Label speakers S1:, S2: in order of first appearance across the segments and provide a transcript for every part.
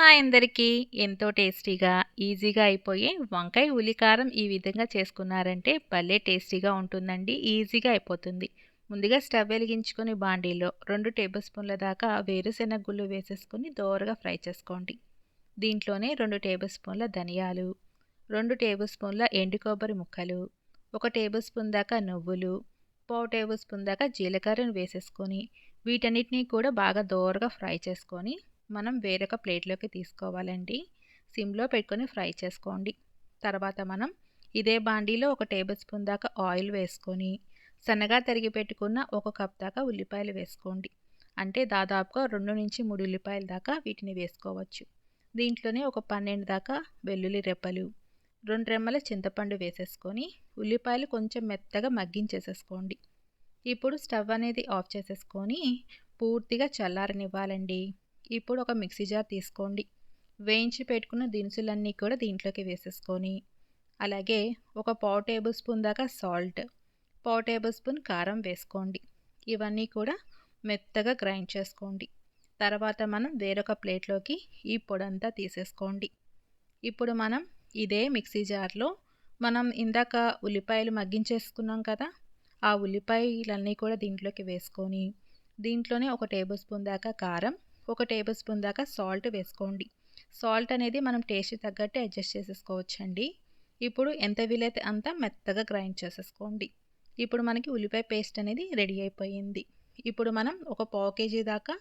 S1: Hi అందరికీ! ఎంతో టేస్టీగా, ఈజీగా అయిపోయే వంకాయ ఉల్లికారం ఈ విధంగా చేసుకున్నారంటే భలే టేస్టీగా ఉంటుందండి. ఈజీగా అయిపోతుంది. ముందుగా స్టవ్ వెలిగించుకొని బాండీలో 2 టేబుల్ స్పూన్ల దాకా వేరుశెనగ గుళ్ళు వేసేసుకొని దోరగా ఫ్రై చేసుకోండి. దీంట్లోనే 2 టేబుల్ స్పూన్ల ధనియాలు, 2 టేబుల్ స్పూన్ల ఎండు కొబ్బరి ముక్కలు, 1 టేబుల్ స్పూన్ దాకా నువ్వులు, పావు టేబుల్ స్పూన్ దాకా జీలకర్రను వేసేసుకొని వీటన్నిటిని కూడా బాగా దోరగా ఫ్రై చేసుకొని మనం వేరొక ప్లేట్లోకి తీసుకోవాలండి. సిమ్లో పెట్టుకొని ఫ్రై చేసుకోండి. తర్వాత మనం ఇదే బాండీలో 1 టేబుల్ స్పూన్ దాకా ఆయిల్ వేసుకొని సన్నగా తరిగి పెట్టుకున్న 1 కప్ దాకా ఉల్లిపాయలు వేసుకోండి. అంటే దాదాపుగా 2-3 ఉల్లిపాయల దాకా వీటిని వేసుకోవచ్చు. దీంట్లోనే ఒక 12 దాకా వెల్లుల్లి రెబ్బలు, 2 రెమ్మల చింతపండు వేసేసుకొని ఉల్లిపాయలు కొంచెం మెత్తగా మగ్గించేసేసుకోండి. ఇప్పుడు స్టవ్ అనేది ఆఫ్ చేసేసుకొని పూర్తిగా చల్లారనివ్వాలండి. ఇప్పుడు ఒక మిక్సీ జార్ తీసుకోండి. వేయించి పెట్టుకున్న దినుసులన్నీ కూడా దీంట్లోకి వేసేసుకొని అలాగే ఒక పావు టేబుల్ స్పూన్ దాకా సాల్ట్, పావు టేబుల్ స్పూన్ కారం వేసుకోండి. ఇవన్నీ కూడా మెత్తగా గ్రైండ్ చేసుకోండి. తర్వాత మనం వేరొక ప్లేట్లోకి ఈ పొడంతా తీసేసుకోండి. ఇప్పుడు మనం ఇదే మిక్సీ జార్లో మనం ఇందాక ఉల్లిపాయలు మగ్గించేసుకున్నాం కదా, ఆ ఉల్లిపాయలన్నీ కూడా దీంట్లోకి వేసుకొని దీంట్లోనే 1 టేబుల్ స్పూన్ దాకా కారం, 1 టేబుల్ స్పూన్ దాకా సాల్ట్ వేసుకోండి. సాల్ట్ అనేది మనం టేస్ట్ తగ్గట్టు అడ్జస్ట్ చేసేసుకోవచ్చండి. ఇప్పుడు ఎంత వీలైతే అంత మెత్తగా గ్రైండ్ చేసేసుకోండి. ఇప్పుడు మనకి ఉల్లిపాయ పేస్ట్ అనేది రెడీ అయిపోయింది. ఇప్పుడు మనం ఒక పావు కేజీ దాకా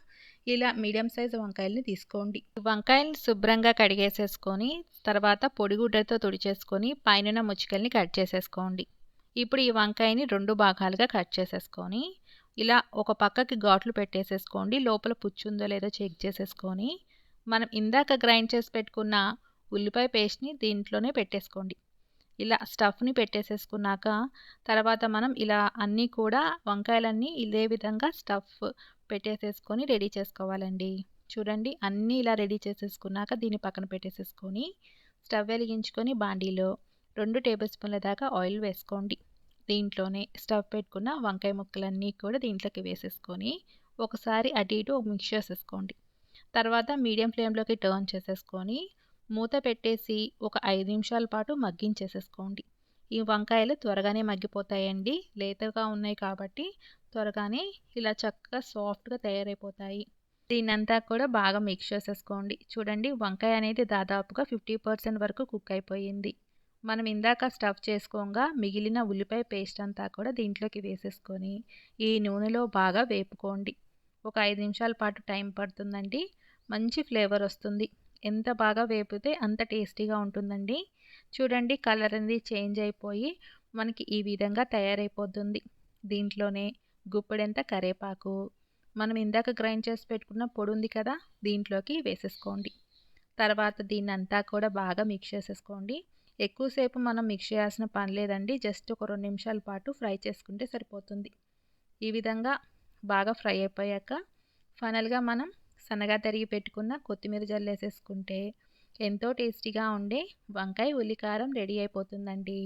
S1: ఇలా మీడియం సైజు వంకాయలని తీసుకోండి. వంకాయలను శుభ్రంగా కడిగేసేసుకొని తర్వాత పొడిగుడ్డతో తుడిచేసుకొని పైన ముచ్చుకల్ని కట్ చేసేసుకోండి. ఇప్పుడు ఈ వంకాయని 2 భాగాలుగా కట్ చేసేసుకొని ఇలా ఒక పక్కకి ఘాట్లు పెట్టేసేసుకోండి. లోపల పుచ్చుందో లేదో చెక్ చేసేసుకొని మనం ఇందాక గ్రైండ్ చేసి పెట్టుకున్న ఉల్లిపాయ పేస్ట్ని దీంట్లోనే పెట్టేసుకోండి. ఇలా స్టఫ్ని పెట్టేసేసుకున్నాక తర్వాత మనం ఇలా అన్నీ కూడా వంకాయలన్నీ ఇదే విధంగా స్టఫ్ పెట్టేసేసుకొని రెడీ చేసుకోవాలండి. చూడండి, అన్నీ ఇలా రెడీ చేసేసుకున్నాక దీన్ని పక్కన పెట్టేసేసుకొని స్టవ్ వెలిగించుకొని బాండీలో 2 టేబుల్ స్పూన్ల దాకా ఆయిల్ వేసుకోండి. దీంట్లోనే స్టవ్ పెట్టుకున్న వంకాయ ముక్కలన్నీ కూడా దీంట్లోకి వేసేసుకొని ఒకసారి అటు ఇటు మిక్స్ చేసేసుకోండి. తర్వాత మీడియం ఫ్లేమ్లోకి టర్న్ చేసేసుకొని మూత పెట్టేసి ఒక 5 నిమిషాల పాటు మగ్గించేసేసుకోండి. ఈ వంకాయలు త్వరగానే మగ్గిపోతాయండి. లేతగా ఉన్నాయి కాబట్టి త్వరగానే ఇలా చక్కగా సాఫ్ట్గా తయారైపోతాయి. దీన్నంతా కూడా బాగా మిక్స్ చేసేసుకోండి. చూడండి, వంకాయ అనేది దాదాపుగా 50% వరకు కుక్ అయిపోయింది. మనం ఇందాక స్టఫ్ చేసుకోగా మిగిలిన ఉల్లిపాయ పేస్ట్ అంతా కూడా దీంట్లోకి వేసేసుకొని ఈ నూనెలో బాగా వేపుకోండి. ఒక 5 నిమిషాల పాటు టైం పడుతుందండి. మంచి ఫ్లేవర్ వస్తుంది. ఎంత బాగా వేపితే అంత టేస్టీగా ఉంటుందండి. చూడండి, కలర్ అనేది చేంజ్ అయిపోయి మనకి ఈ విధంగా తయారైపోతుంది. దీంట్లోనే గుప్పెడంత కరివేపాకు, మనం ఇందాక గ్రైండ్ చేసి పెట్టుకున్న పొడి ఉంది కదా, దీంట్లోకి వేసేసుకోండి. తర్వాత దీన్నంతా కూడా బాగా మిక్స్ చేసేసుకోండి. ఎక్కువసేపు మనం మిక్స్ చేయాల్సిన పని లేదండి. జస్ట్ ఒక 2 నిమిషాల పాటు ఫ్రై చేసుకుంటే సరిపోతుంది. ఈ విధంగా బాగా ఫ్రై అయిపోయాక ఫైనల్గా మనం సన్నగా తరిగి పెట్టుకున్న కొత్తిమీర జల్లేసేసుకుంటే ఎంతో టేస్టీగా ఉండే వంకాయ ఉల్లికారం రెడీ అయిపోతుందండి.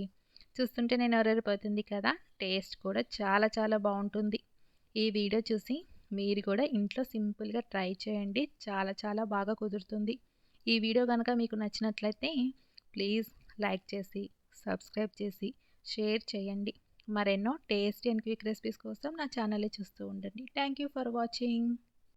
S1: చూస్తుంటే నేను నోరూరిపోతుంది కదా. టేస్ట్ కూడా చాలా చాలా బాగుంటుంది. ఈ వీడియో చూసి మీరు కూడా ఇంట్లో సింపుల్గా ట్రై చేయండి. చాలా చాలా బాగా కుదురుతుంది. ఈ వీడియో కనుక మీకు నచ్చినట్లయితే ప్లీజ్ లైక్ చేసి, సబ్స్క్రైబ్ చేసి, షేర్ చేయండి. మరెన్నో టేస్టీ అండ్ క్విక్ రెసిపీస్ కోసం నా ఛానల్ని చూస్తూ ఉండండి. Thank you for watching.